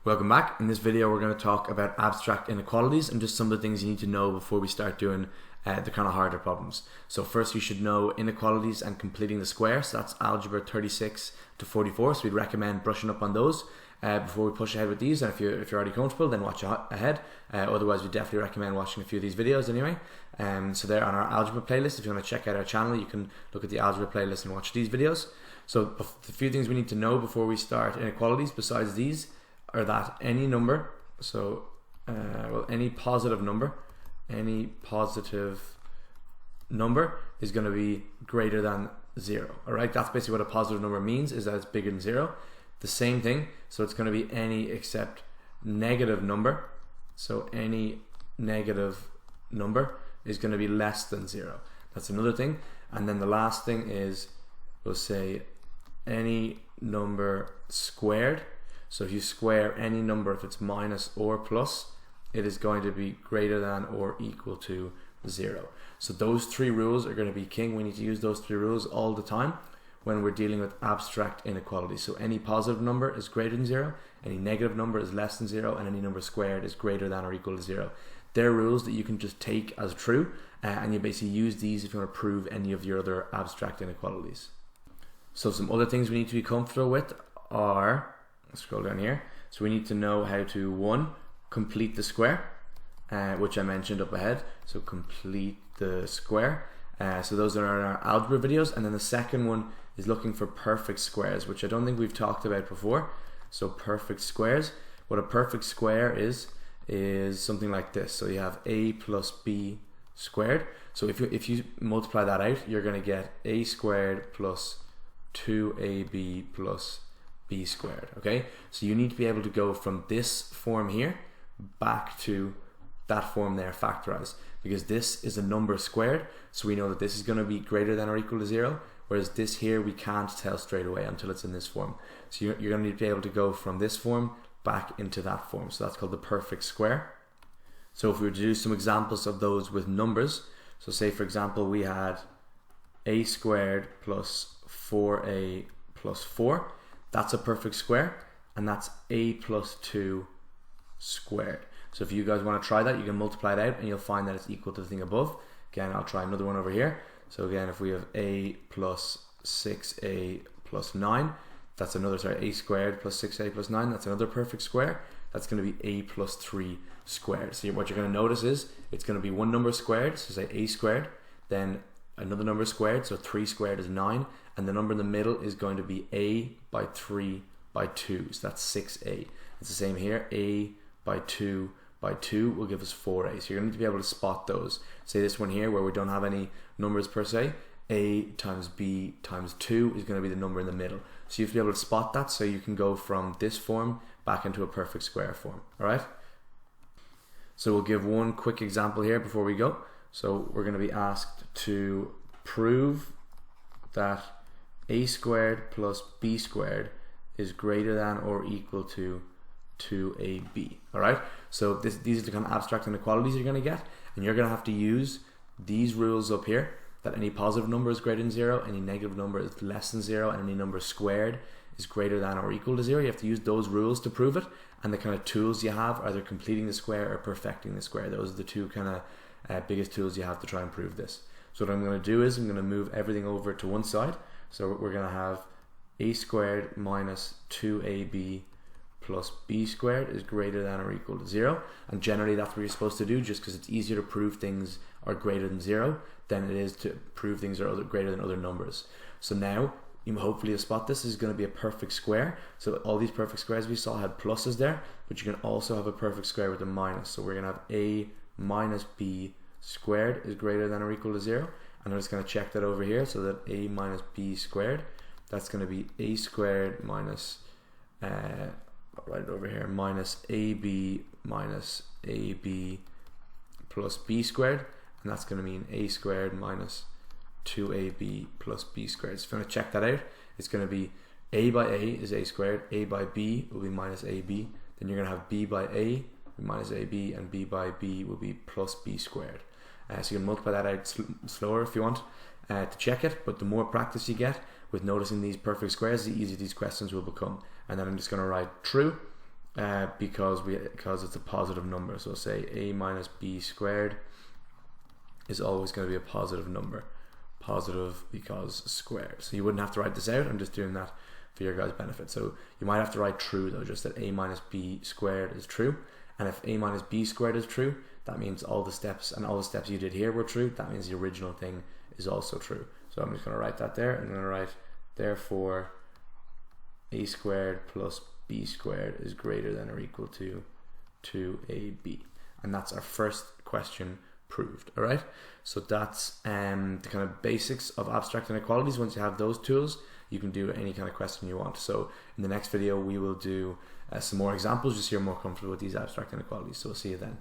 Welcome back. In this video we're going to talk about abstract inequalities and just some of the things you need to know before we start doing the kind of harder problems. So first you should know inequalities and completing the square. So that's algebra 36 to 44. So we'd recommend brushing up on those before we push ahead with these. And if you're already comfortable, then watch ahead. Otherwise we definitely recommend watching a few of these videos anyway. So they're on our algebra playlist. If you want to check out our channel, you can look at the algebra playlist and watch these videos. So a few things we need to know before we start inequalities besides these are that any number, any positive number is going to be greater than 0. Alright, that's basically what a positive number means, is that it's bigger than 0. The same thing, so it's going to be any except negative number. So any negative number is going to be less than 0. That's another thing. And then the last thing is, we'll say any number squared. So if you square any number, if it's minus or plus, it is going to be greater than or equal to 0. So those three rules are going to be king. We need to use those three rules all the time when we're dealing with abstract inequalities. So any positive number is greater than 0, any negative number is less than 0, and any number squared is greater than or equal to 0. They're rules that you can just take as true, and you basically use these if you want to prove any of your other abstract inequalities. So some other things we need to be comfortable with are, scroll down here. So we need to know how to, 1, complete the square, which I mentioned up ahead. So complete the square. So those are in our algebra videos. And then the second one is looking for perfect squares, which I don't think we've talked about before. So perfect squares. What a perfect square is something like this. So you have a plus b squared. So if you multiply that out, you're going to get a squared plus 2ab plus b squared. Okay, so you need to be able to go from this form here back to that form there factorized, because this is a number squared, so we know that this is going to be greater than or equal to 0, whereas this here we can't tell straight away until it's in this form. So you're going to need to be able to go from this form back into that form. So that's called the perfect square. So if we were to do some examples of those with numbers, so say for example we had a squared plus 4a plus 4. That's a perfect square, and that's a plus 2 squared. So if you guys want to try that, you can multiply it out and you'll find that it's equal to the thing above. Again, I'll try another one over here. So again, if we have a plus 6a plus 9, that's another, a squared plus 6a plus 9, that's another perfect square. That's going to be a plus 3 squared. So what you're going to notice is it's going to be one number squared, so say a squared, then another number squared, so 3 squared is 9, and the number in the middle is going to be a by 3 by 2, so that's 6a. It's the same here, a by 2 by 2 will give us 4a. So you're going to need to be able to spot those. Say this one here where we don't have any numbers per se, a times b times 2 is going to be the number in the middle. So you have to be able to spot that so you can go from this form back into a perfect square form. Alright? So we'll give one quick example here before we go. So we're going to be asked to prove that a squared plus b squared is greater than or equal to 2ab. Alright, so these are the kind of abstract inequalities you're going to get, and you're going to have to use these rules up here, that any positive number is greater than 0, any negative number is less than 0, and any number squared is greater than or equal to 0. You have to use those rules to prove it, and the kind of tools you have are either completing the square or perfecting the square. Those are the two kind of biggest tools you have to try and prove this. So what I'm going to do is I'm going to move everything over to one side. So we're going to have a squared minus 2ab plus b squared is greater than or equal to 0. And generally that's what you're supposed to do, just because it's easier to prove things are greater than 0 than it is to prove things are greater than other numbers. So now, hopefully you'll spot this is going to be a perfect square. So all these perfect squares we saw had pluses there, but you can also have a perfect square with a minus. So we're going to have a minus b squared is greater than or equal to 0. And I'm just going to check that over here, so that a minus b squared, that's going to be a squared minus, write it over here, minus ab plus b squared, and that's going to mean a squared minus 2ab plus b squared. So if you want to check that out, it's going to be a by a is a squared, a by b will be minus ab, then you're going to have b by a minus ab, and b by b will be plus b squared. So you can multiply that out slower if you want to check it, but the more practice you get with noticing these perfect squares, the easier these questions will become. And then I'm just going to write true, because it's a positive number. So say a minus b squared is always going to be a positive number. Positive because squared. So you wouldn't have to write this out. I'm just doing that for your guys' benefit. So you might have to write true though, just that a minus b squared is true. And if a minus b squared is true, that means all the steps you did here were true. That means the original thing is also true. So I'm just going to write that there. I'm going to write therefore a squared plus b squared is greater than or equal to 2ab. And that's our first question proved. All right, so that's the kind of basics of abstract inequalities. Once you have those tools, you can do any kind of question you want. So in the next video we will do some more examples just so you're more comfortable with these abstract inequalities. So we'll see you then.